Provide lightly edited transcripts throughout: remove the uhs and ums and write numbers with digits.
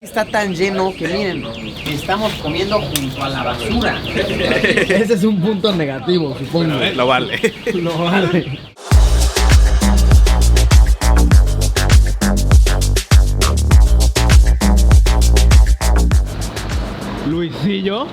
Está tan lleno que miren, estamos comiendo junto a la basura. Ese es un punto negativo, supongo. Bueno, lo vale. Lo vale. Luisillo,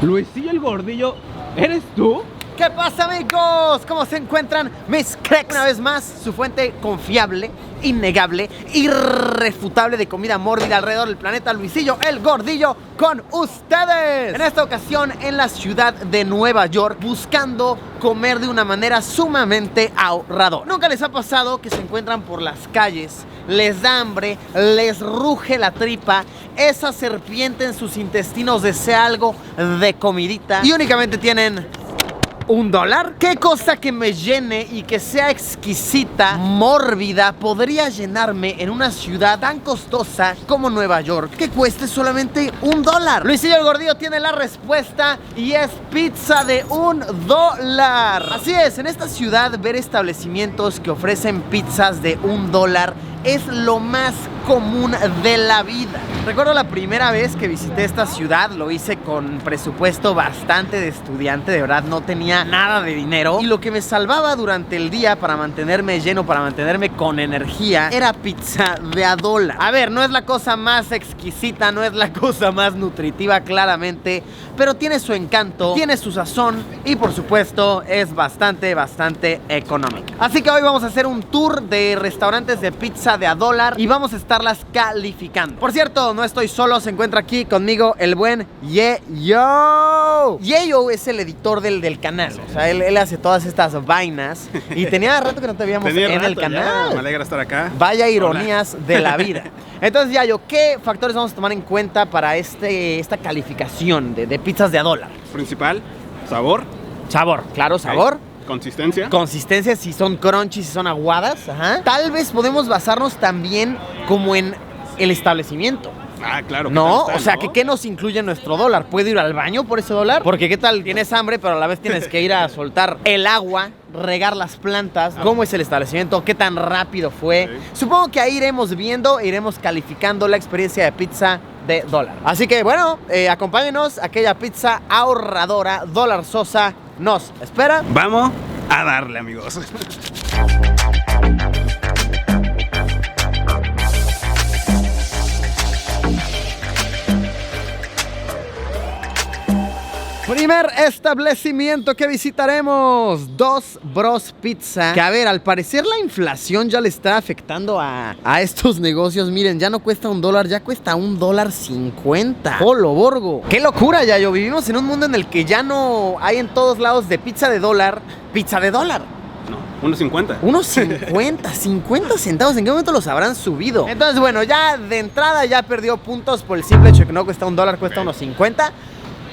Luisillo el gordillo, ¿eres tú? ¿Qué pasa, amigos? ¿Cómo se encuentran mis cracks? Una vez más, su fuente confiable, innegable, irrefutable de comida mórbida alrededor del planeta, Luisillo el Gordillo, con ustedes. En esta ocasión, en la ciudad de Nueva York, buscando comer de una manera sumamente ahorradora. ¿Nunca les ha pasado que se encuentran por las calles, les da hambre, les ruge la tripa, esa serpiente en sus intestinos desea algo de comidita y únicamente tienen $1? ¿Qué cosa que me llene y que sea exquisita, mórbida, podría llenarme en una ciudad tan costosa como Nueva York, que cueste solamente $1? Luisillo el Gordillo tiene la respuesta y es pizza de $1. Así es, en esta ciudad ver establecimientos que ofrecen pizzas de $1 es lo más común de la vida. Recuerdo la primera vez que visité esta ciudad, lo hice con presupuesto bastante de estudiante, de verdad no tenía nada de dinero y lo que me salvaba durante el día para mantenerme lleno, para mantenerme con energía, era pizza de $1. A ver, no es la cosa más exquisita, no es la cosa más nutritiva claramente, pero tiene su encanto, tiene su sazón y por supuesto es bastante económica. Así que hoy vamos a hacer un tour de restaurantes de pizza de $1 y vamos a estarlas calificando. Por cierto, no estoy solo, se encuentra aquí conmigo el buen Yeyo. Yeyo es el editor del canal, o sea, él hace todas estas vainas y tenía rato que no te veíamos en el canal. Ya, me alegra estar acá. Vaya ironías de la vida. Entonces, Yayo, ¿qué factores vamos a tomar en cuenta para esta calificación de pizzas de $1? Principal, sabor. Sabor, claro, sabor. Consistencia. Consistencia, si son crunchy, si son aguadas. Ajá. Tal vez podemos basarnos también como en el establecimiento. Ah, claro. No, Está, o sea, ¿no? ¿qué nos incluye nuestro $1? ¿Puedo ir al baño por ese $1? Porque qué tal, tienes hambre, pero a la vez tienes que ir a soltar el agua, regar las plantas. ¿Cómo es el establecimiento? ¿Qué tan rápido fue? Sí. Supongo que ahí iremos viendo, iremos calificando la experiencia de pizza de $1. Así que bueno, acompáñenos, aquella pizza ahorradora, $1 sosa, nos espera. Vamos a darle, amigos. Primer establecimiento que visitaremos, Dos Bros Pizza. Que a ver, al parecer la inflación ya le está afectando a estos negocios. Miren, ya no cuesta $1, ya cuesta $1.50. ¡Holo, borgo! ¡Qué locura, Yayo! Vivimos en un mundo en el que ya no hay en todos lados de pizza de $1, pizza de $1. No, 1.50. 1.50, 50 centavos. ¿En qué momento los habrán subido? Entonces, bueno, ya de entrada ya perdió puntos por el simple hecho de que no cuesta $1, cuesta 1.50.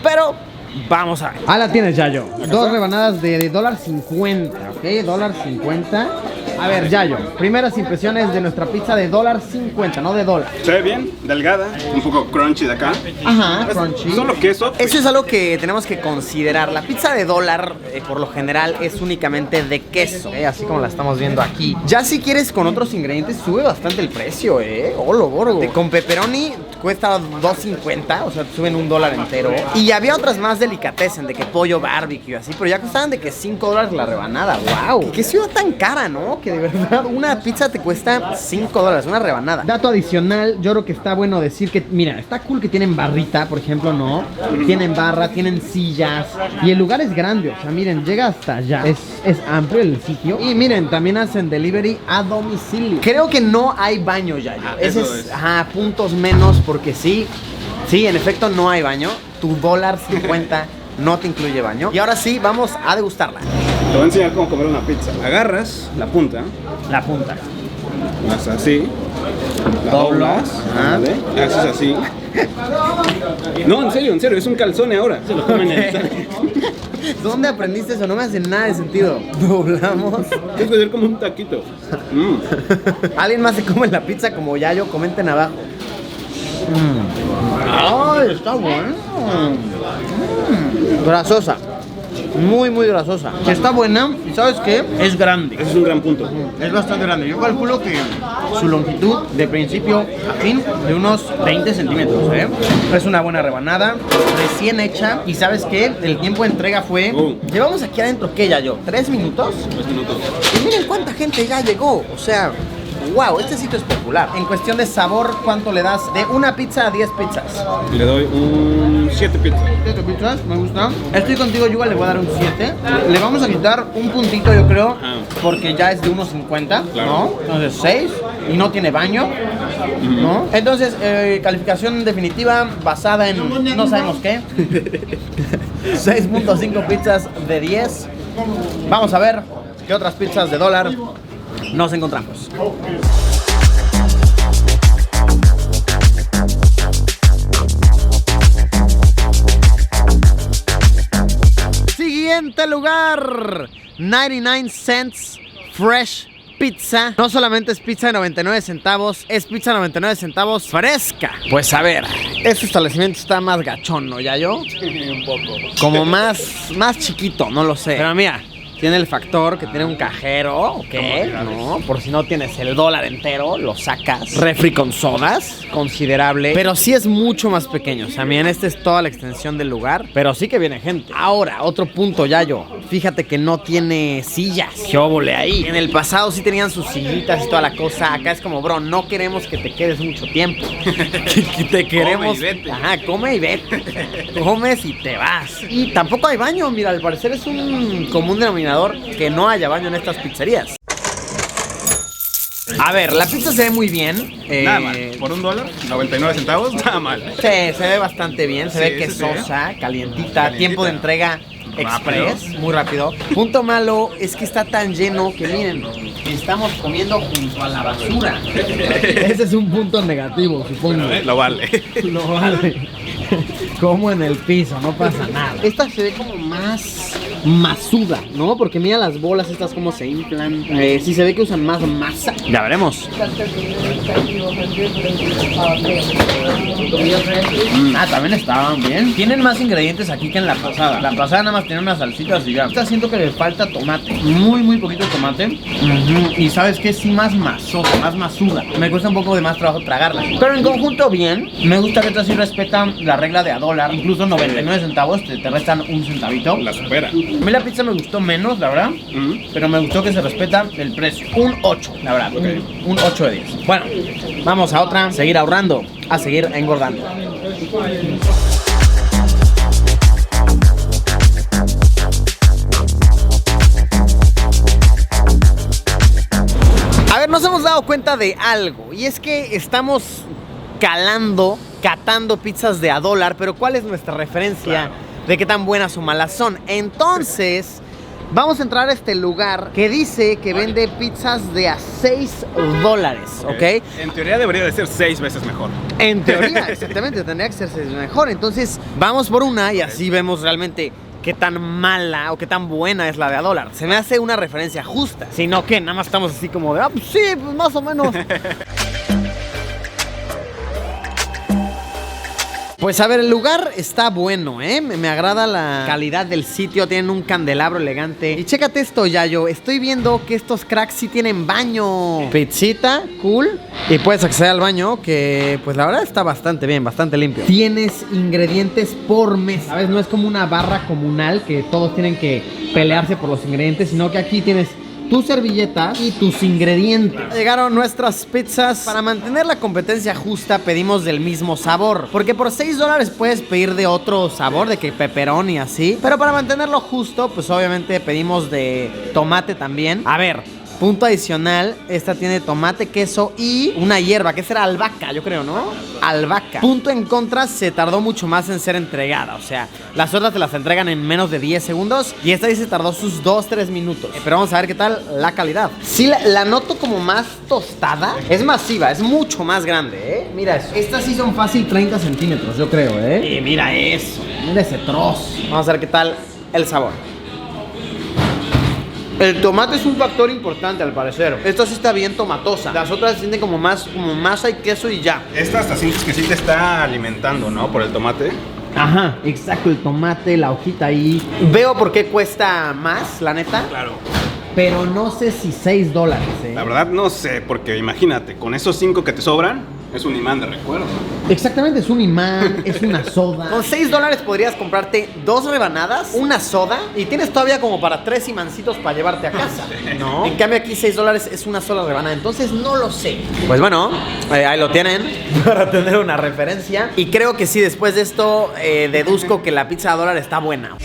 Pero vamos a ver. Ah, la tienes, Yayo. 2 rebanadas de $1.50, ¿ok? $1.50. A ver, Yayo, primeras impresiones de nuestra pizza de $1.50, no de $1. Se ve bien, delgada, un poco crunchy de acá. Ajá, crunchy. Solo queso. Eso es algo que tenemos que considerar. La pizza de $1, por lo general, es únicamente de queso, así como la estamos viendo aquí. Ya si quieres con otros ingredientes, sube bastante el precio, ¡Holo, borgo! Con pepperoni cuesta $2.50, o sea, suben $1 entero. Y había otras más delicatessen, de que pollo barbecue, así, pero ya costaban de que $5 la rebanada. ¡Wow! ¿Qué ciudad tan cara, no? Que de verdad una pizza te cuesta $5, una rebanada. Dato adicional, yo creo que está bueno decir que, mira, está cool que tienen barrita, por ejemplo, ¿no? Tienen barra, tienen sillas y el lugar es grande, o sea, miren, llega hasta allá. Es amplio el sitio. Y miren, también hacen delivery a domicilio. Creo que no hay baño, ya. Ese es, ajá, puntos menos porque sí, en efecto no hay baño. Tu $1.50 no te incluye baño. Y ahora sí, vamos a degustarla. Te voy a enseñar cómo comer una pizza. Agarras la punta. La punta. La haces así. La Doblas. ¿Vale? La haces así. No, en serio, es un calzone ahora. Se lo comen en ¿Dónde aprendiste eso? No me hace nada de sentido. Doblamos. Tienes que hacer como un taquito. ¿Alguien más se come la pizza como Yayo? Comenten abajo. ¡Ay, está bueno! Grasosa. Muy, muy grasosa. Está buena y ¿sabes qué? Es grande. Ese es un gran punto. Es bastante grande. Yo calculo que su longitud de principio a fin de unos 20 centímetros, ¿eh? Es una buena rebanada, recién hecha. Y ¿sabes qué? El tiempo de entrega fue... Llevamos aquí adentro, ¿qué ya yo? ¿3 minutos? 3 minutos. Y miren cuánta gente ya llegó. O sea... Wow, este sitio es popular. En cuestión de sabor, ¿cuánto le das de una pizza a 10 pizzas? Le doy un 7 pizzas. 7 pizzas, me gusta. Estoy contigo, Yuval, le voy a dar un 7. Le vamos a quitar un puntito, yo creo, porque ya es de 1.50, Claro. ¿no? Entonces 6 y no tiene baño, ¿no? Entonces, calificación definitiva basada en no sabemos qué. 6.5 pizzas de 10. Vamos a ver qué otras pizzas de dólar nos encontramos. Siguiente lugar, 99 cents fresh pizza. No solamente es pizza de 99 centavos, es pizza de 99 centavos fresca. Pues a ver, este establecimiento está más gachón, ¿no? ¿Ya yo? Un poco. Como más chiquito, no lo sé. Pero mira, tiene el factor que tiene un cajero, ¿ok? No, por si no tienes el dólar entero, lo sacas. Refri con sodas, considerable. Pero sí es mucho más pequeño. O sea, miren, esta es toda la extensión del lugar. Pero sí que viene gente. Ahora, otro punto, Yayo. Fíjate que no tiene sillas. ¿Qué óvole ahí? En el pasado sí tenían sus sillitas y toda la cosa. Acá es como, bro, no queremos que te quedes mucho tiempo. Que te queremos... Come y vete. Ajá, come y vete. Comes y te vas. Y tampoco hay baño. Mira, al parecer es un común denominador que no haya baño en estas pizzerías. A ver, la pizza se ve muy bien. Nada mal. Por $1, 99 centavos, nada mal. Sí, se ve bastante bien. Se ve Sí, quesosa, calientita, tiempo de entrega Rápido. express, muy rápido. Punto malo es que está tan lleno que miren, estamos comiendo junto a la basura. Ese es un punto negativo, supongo. Lo vale. Lo vale. Como en el piso, no pasa nada. Esta se ve como más masuda, ¿no? Porque mira las bolas estas como se inflan. Sí se ve que usan más masa. Ya veremos. También estaban bien. Tienen más ingredientes aquí que en la pasada. La pasada nada más tenía unas salsitas y ya. Esta siento que le falta tomate. Muy, muy poquito tomate. Y ¿sabes qué? Sí, más masosa, más masuda. Me cuesta un poco de más trabajo tragarla. Pero en conjunto bien. Me gusta que esta sí respeta la regla de a dólar. Incluso 99 centavos te restan un centavito. La supera. A mí la pizza me gustó menos, la verdad. Pero me gustó que se respeta el precio. Un 8, la verdad. Un 8 de 10. Bueno, vamos a otra. Seguir ahorrando, a seguir engordando. A ver, nos hemos dado cuenta de algo. Y es que estamos catando pizzas de a dólar. Pero ¿cuál es nuestra referencia de qué tan buenas o malas son? Entonces, vamos a entrar a este lugar que dice que vende pizzas de a $6, ¿ok? En teoría debería de ser 6 veces mejor. En teoría, exactamente, tendría que ser mejor. Entonces, vamos por una y así vemos realmente qué tan mala o qué tan buena es la de a dólar. Se me hace una referencia justa, sino que nada más estamos así como de, pues sí, pues más o menos. Pues a ver, el lugar está bueno, ¿eh? Me agrada la calidad del sitio, tienen un candelabro elegante. Y chécate esto, Yayo, estoy viendo que estos cracks sí tienen baño. Pizzita, cool. Y puedes acceder al baño, que pues la verdad está bastante bien, bastante limpio. Tienes ingredientes por mes, ¿sabes? No es como una barra comunal que todos tienen que pelearse por los ingredientes, sino que aquí tienes tus servilletas y tus ingredientes. Llegaron nuestras pizzas. Para mantener la competencia justa pedimos del mismo sabor, porque por $6 puedes pedir de otro sabor, de que pepperoni y así. Pero para mantenerlo justo, pues obviamente pedimos de tomate también. A ver, punto adicional, esta tiene tomate, queso y una hierba, que será albahaca, yo creo, ¿no? Albahaca. Punto en contra, se tardó mucho más en ser entregada. O sea, las otras te las entregan en menos de 10 segundos y esta dice tardó sus 2-3 minutos. Pero vamos a ver qué tal la calidad. Sí, la noto como más tostada. Es masiva, es mucho más grande, ¿eh? Mira eso. Estas sí son fácil 30 centímetros, yo creo, ¿eh? Y mira eso, mira ese trozo. Vamos a ver qué tal el sabor. El tomate es un factor importante al parecer. Esta sí está bien tomatosa. Las otras se sienten como más como masa y queso y ya. Esta hasta sientes que sí te está alimentando, ¿no? Por el tomate. Ajá, exacto, el tomate, la hojita ahí. Veo por qué cuesta más, la neta. Claro. Pero no sé si $6, La verdad no sé, porque imagínate, con esos 5 que te sobran, es un imán de recuerdo. Exactamente, es un imán, es una soda. Con $6 podrías comprarte 2 rebanadas, una soda y tienes todavía como para 3 imancitos para llevarte a casa, ¿no? En cambio aquí $6 es una sola rebanada, entonces no lo sé. Pues bueno, ahí lo tienen para tener una referencia. Y creo que sí, después de esto deduzco que la pizza a dólar está buena.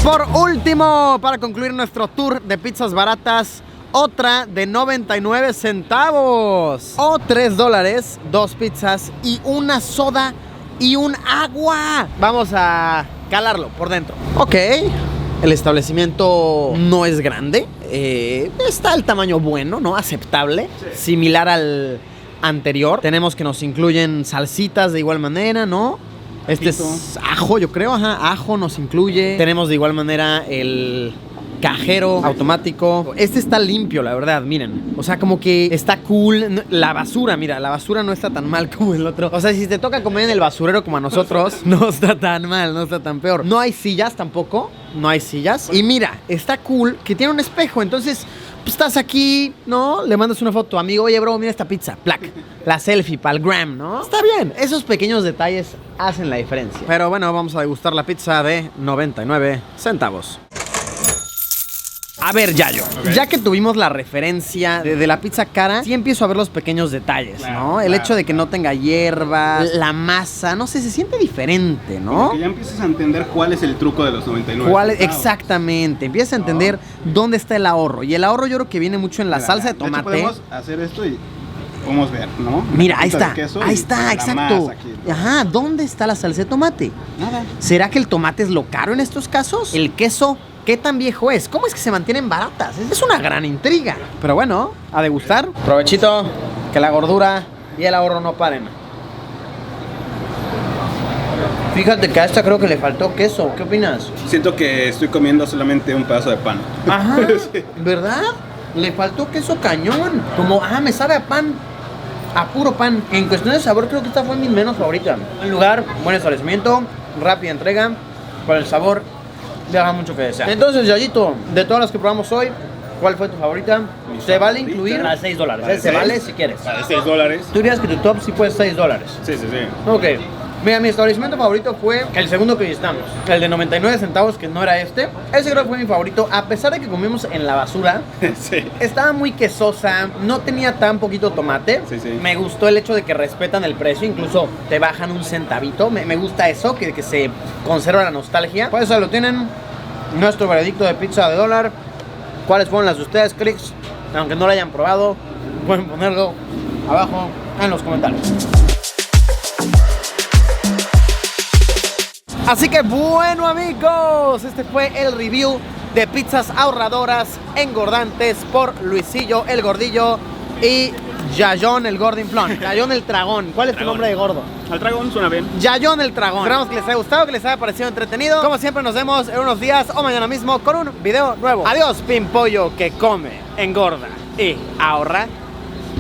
Por último, para concluir nuestro tour de pizzas baratas, otra de 99 centavos o $3, 2 pizzas y una soda y un agua. Vamos a calarlo por dentro. Ok, el establecimiento no es grande, está el tamaño bueno, ¿no? Aceptable, similar al anterior. Tenemos que nos incluyen salsitas de igual manera, ¿no? Este es ajo, yo creo, ajá, ajo nos incluye. Tenemos de igual manera el cajero automático. Este está limpio, la verdad, miren. O sea, como que está cool. La basura, mira, la basura no está tan mal como el otro. O sea, si te toca comer en el basurero como a nosotros, no está tan mal, no está tan peor. No hay sillas tampoco, no hay sillas. Y mira, está cool que tiene un espejo, entonces pues, estás aquí, ¿no? Le mandas una foto a tu amigo, oye, bro, mira esta pizza, plac. La selfie para el gram, ¿no? Está bien, esos pequeños detalles hacen la diferencia. Pero bueno, vamos a degustar la pizza de 99 centavos. A ver, Yayo, ya que tuvimos la referencia de la pizza cara, sí empiezo a ver los pequeños detalles, ¿no? El hecho de que no tenga hierba, la masa, no sé, se siente diferente, ¿no? Como que ya empiezas a entender cuál es el truco de los 99 centavos. Exactamente, empiezas a entender dónde está el ahorro. Y el ahorro yo creo que viene mucho en la salsa de tomate. De hecho, podemos hacer esto y podemos ver, ¿no? Mira, ahí está, exacto. Ajá, ¿dónde está la salsa de tomate? Nada. ¿Será que el tomate es lo caro en estos casos? ¿El queso qué tan viejo es? ¿Cómo es que se mantienen baratas? Es una gran intriga. Pero bueno, a degustar. Provechito, que la gordura y el ahorro no paren. Fíjate que a esta creo que le faltó queso. ¿Qué opinas? Siento que estoy comiendo solamente un pedazo de pan. Ajá, Sí. ¿verdad? Le faltó queso cañón. Como, me sabe a pan. A puro pan. En cuestión de sabor creo que esta fue mi menos favorita. En lugar, buen establecimiento, rápida entrega, por el sabor deja mucho que desear. Entonces, Yayito, de todas las que probamos hoy, ¿cuál fue tu favorita? ¿Se vale incluir? A $6. Se vale si quieres. A $6. Tú dirías que tu top sí fue $6. Sí. Ok. Mira, mi establecimiento favorito fue el segundo que visitamos, el de 99 centavos, que no era este. Ese creo que fue mi favorito, a pesar de que comimos en la basura. Sí. Estaba muy quesosa, no tenía tan poquito tomate. Sí. Me gustó el hecho de que respetan el precio, incluso te bajan un centavito. Me gusta eso, que se conserva la nostalgia. Por eso lo tienen, nuestro veredicto de pizza de dólar. ¿Cuáles fueron las de ustedes, Crix? Aunque no lo hayan probado, pueden ponerlo abajo en los comentarios. Así que bueno, amigos, este fue el review de pizzas ahorradoras, engordantes por Luisillo el Gordillo y Yayón el Gordinflón. Yayón el Tragón. ¿Cuál es tu nombre de gordo? Al dragón suena bien. Yayón el Tragón. Esperamos que les haya gustado, que les haya parecido entretenido. Como siempre, nos vemos en unos días o mañana mismo con un video nuevo. Adiós, pimpollo que come, engorda y ahorra.